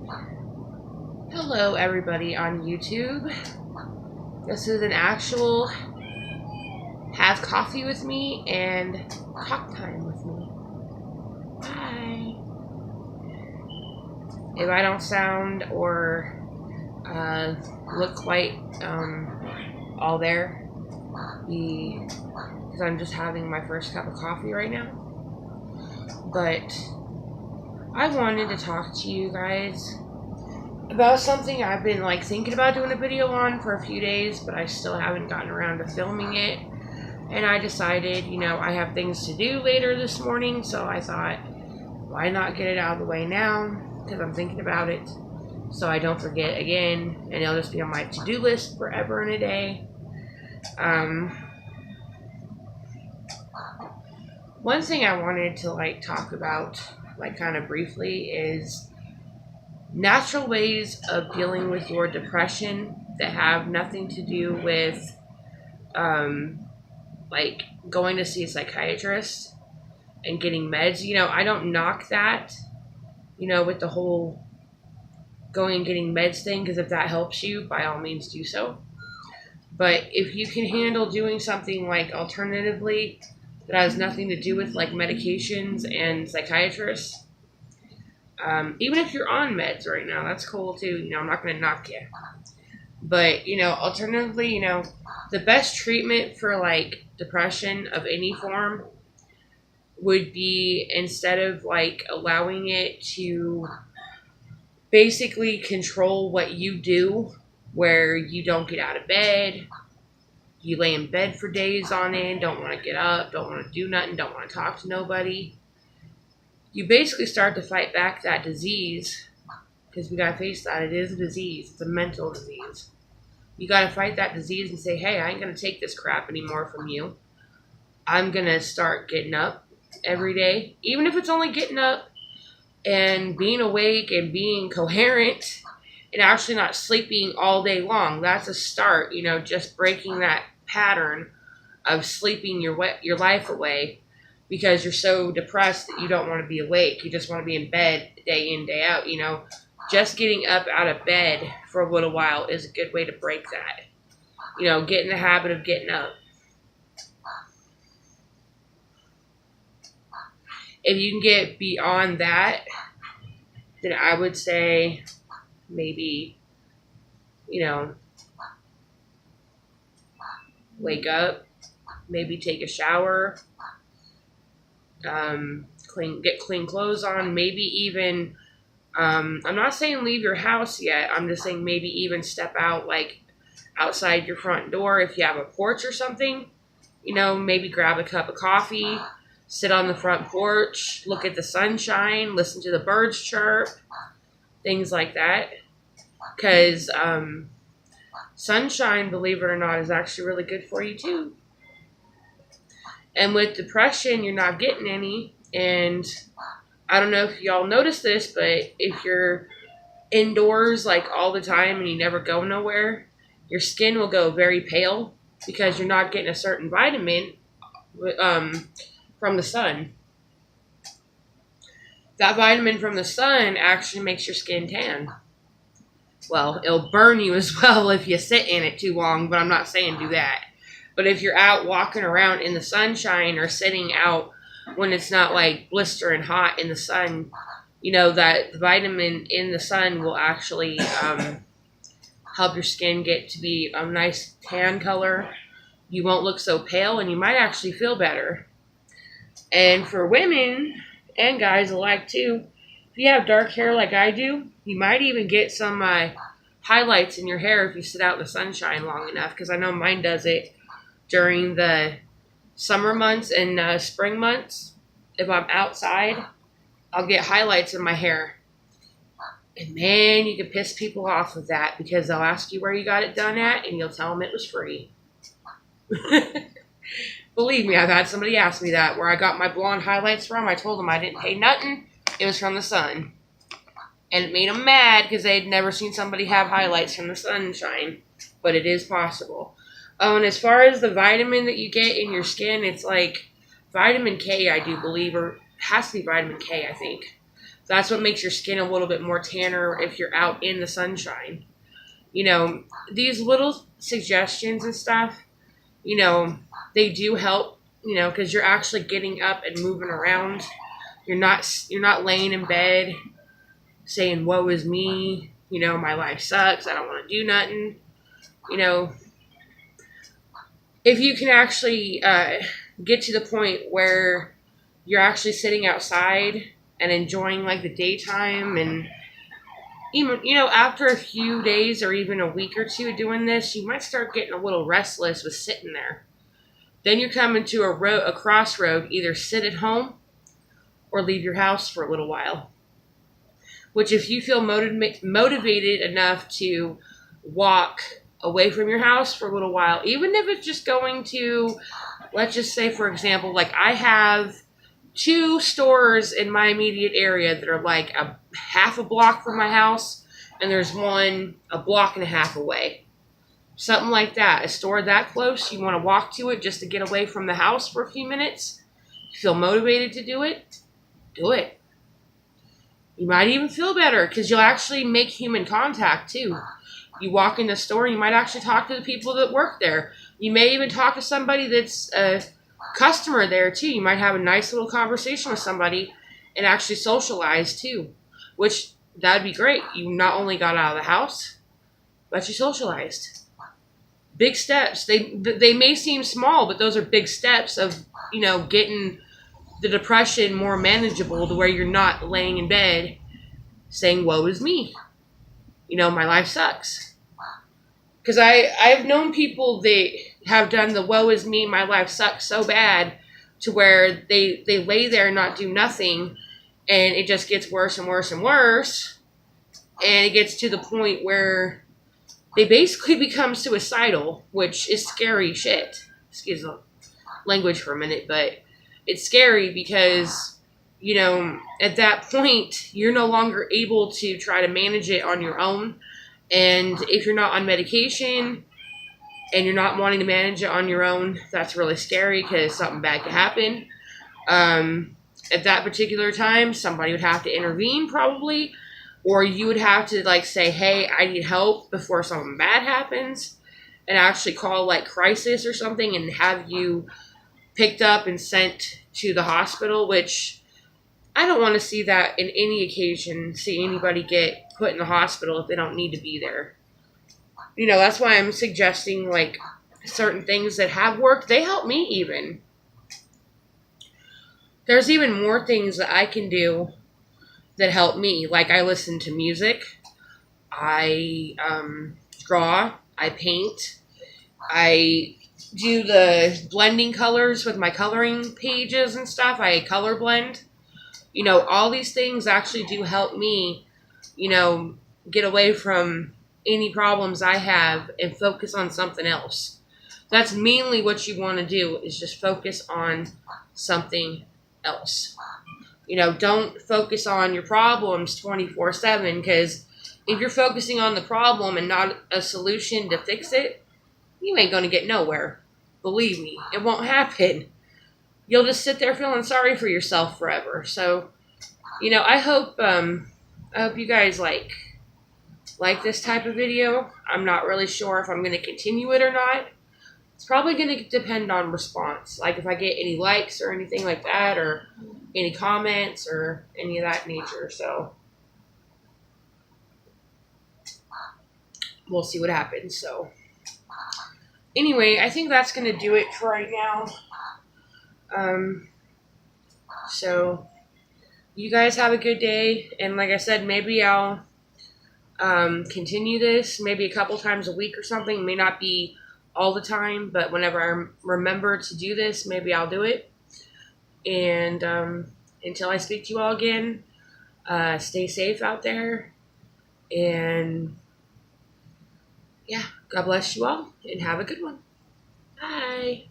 Hello, everybody on YouTube. This is an actual have coffee with me and talk time with me. Hi. If I don't sound or look quite all there, because I'm just having my first cup of coffee right now. But I wanted to talk to you guys about something I've been thinking about doing a video on for a few days, but I still haven't gotten around to filming it. And I decided, I have things to do later this morning, so I thought, why not get it out of the way now? Because I'm thinking about it, so I don't forget again, and it'll just be on my to-do list forever and a day. One thing I wanted to talk about, kind of briefly, is natural ways of dealing with your depression that have nothing to do with going to see a psychiatrist and getting meds. I don't knock that, with the whole going and getting meds thing, because if that helps you, by all means do so. But if you can handle doing something alternatively that has nothing to do with medications and psychiatrists, even if you're on meds right now, that's cool too. I'm not going to knock you. But, alternatively, the best treatment for depression of any form would be, instead of allowing it to basically control what you do, where you don't get out of bed, you lay in bed for days on end, don't want to get up, don't want to do nothing, don't want to talk to nobody. You basically start to fight back that disease, because we got to face that. It is a disease. It's a mental disease. You got to fight that disease and say, hey, I ain't going to take this crap anymore from you. I'm going to start getting up every day, even if it's only getting up and being awake and being coherent and actually not sleeping all day long. That's a start, just breaking that pattern of sleeping your life away, because you're so depressed that you don't want to be awake. You just want to be in bed day in, day out. Just getting up out of bed for a little while is a good way to break that. Get in the habit of getting up. If you can get beyond that, then I would say maybe, wake up, maybe take a shower, get clean clothes on, maybe even, I'm not saying leave your house yet. I'm just saying maybe even step out outside your front door if you have a porch or something. Maybe grab a cup of coffee, sit on the front porch, look at the sunshine, listen to the birds chirp, things like that. Because sunshine, believe it or not, is actually really good for you too. And with depression, you're not getting any. And I don't know if y'all notice this, but if you're indoors all the time and you never go nowhere, your skin will go very pale because you're not getting a certain vitamin from the sun. That vitamin from the sun actually makes your skin tan. Well, it'll burn you as well if you sit in it too long, but I'm not saying do that. But if you're out walking around in the sunshine or sitting out when it's not blistering hot in the sun, that vitamin in the sun will actually help your skin get to be a nice tan color. You won't look so pale, and you might actually feel better. And for women and guys alike too, if you have dark hair like I do, you might even get some highlights in your hair if you sit out in the sunshine long enough, because I know mine does it during the summer months and spring months. If I'm outside, I'll get highlights in my hair. And man, you can piss people off with that, because they'll ask you where you got it done at, and you'll tell them it was free. Believe me, I've had somebody ask me that, where I got my blonde highlights from. I told them I didn't pay nothing. It was from the sun. And it made them mad because they'd never seen somebody have highlights from the sunshine. But it is possible. Oh, and as far as the vitamin that you get in your skin, it's vitamin K, I do believe, or it has to be vitamin K, I think. That's what makes your skin a little bit more tanner if you're out in the sunshine. These little suggestions and stuff, they do help, because you're actually getting up and moving around. You're not laying in bed saying, woe is me, my life sucks, I don't want to do nothing. If you can actually get to the point where you're actually sitting outside and enjoying like the daytime, and even after a few days or even a week or two doing this, you might start getting a little restless with sitting there. Then you're coming to a crossroad: either sit at home or leave your house for a little while. Which, if you feel motivated enough to walk away from your house for a little while, even if it's just going to, let's just say, for example, like I have 2 stores in my immediate area that are like a half a block from my house, and there's one a block and a half away. Something like that. A store that close, you want to walk to it just to get away from the house for a few minutes. You feel motivated to do it? Do it. You might even feel better because you'll actually make human contact too. You walk in the store, you might actually talk to the people that work there. You may even talk to somebody that's a customer there too. You might have a nice little conversation with somebody and actually socialize too, which that'd be great. You not only got out of the house, but you socialized. Big steps. They may seem small, but those are big steps of, getting the depression more manageable to where you're not laying in bed saying, woe is me. My life sucks. Because I've known people that have done the woe is me, my life sucks so bad to where they lay there and not do nothing, and it just gets worse and worse and worse, and it gets to the point where they basically become suicidal, which is scary shit. Excuse the language for a minute, but it's scary because, at that point, you're no longer able to try to manage it on your own. And if you're not on medication and you're not wanting to manage it on your own, that's really scary because something bad could happen. At that particular time, somebody would have to intervene probably, or you would have to say, hey, I need help before something bad happens, and actually call crisis or something and have you picked up and sent to the hospital, which I don't want to see that in any occasion, see anybody get put in the hospital if they don't need to be there. That's why I'm suggesting certain things that have worked. They help me even. There's even more things that I can do that help me. I listen to music. I draw. I paint. I do the blending colors with my coloring pages and stuff. I color blend. All these things actually do help me, get away from any problems I have and focus on something else. That's mainly what you want to do, is just focus on something else. Don't focus on your problems 24/7, because if you're focusing on the problem and not a solution to fix it, you ain't going to get nowhere. Believe me, it won't happen. You'll just sit there feeling sorry for yourself forever. So, I hope you guys like this type of video. I'm not really sure if I'm going to continue it or not. It's probably going to depend on response. If I get any likes or anything like that, or any comments or any of that nature. So, we'll see what happens. So, anyway, I think that's going to do it for right now. So you guys have a good day, and like I said, maybe I'll continue this maybe a couple times a week or something. It may not be all the time, but whenever I remember to do this, maybe I'll do it. And until I speak to you all again, stay safe out there, and yeah, God bless you all, and have a good one. Bye.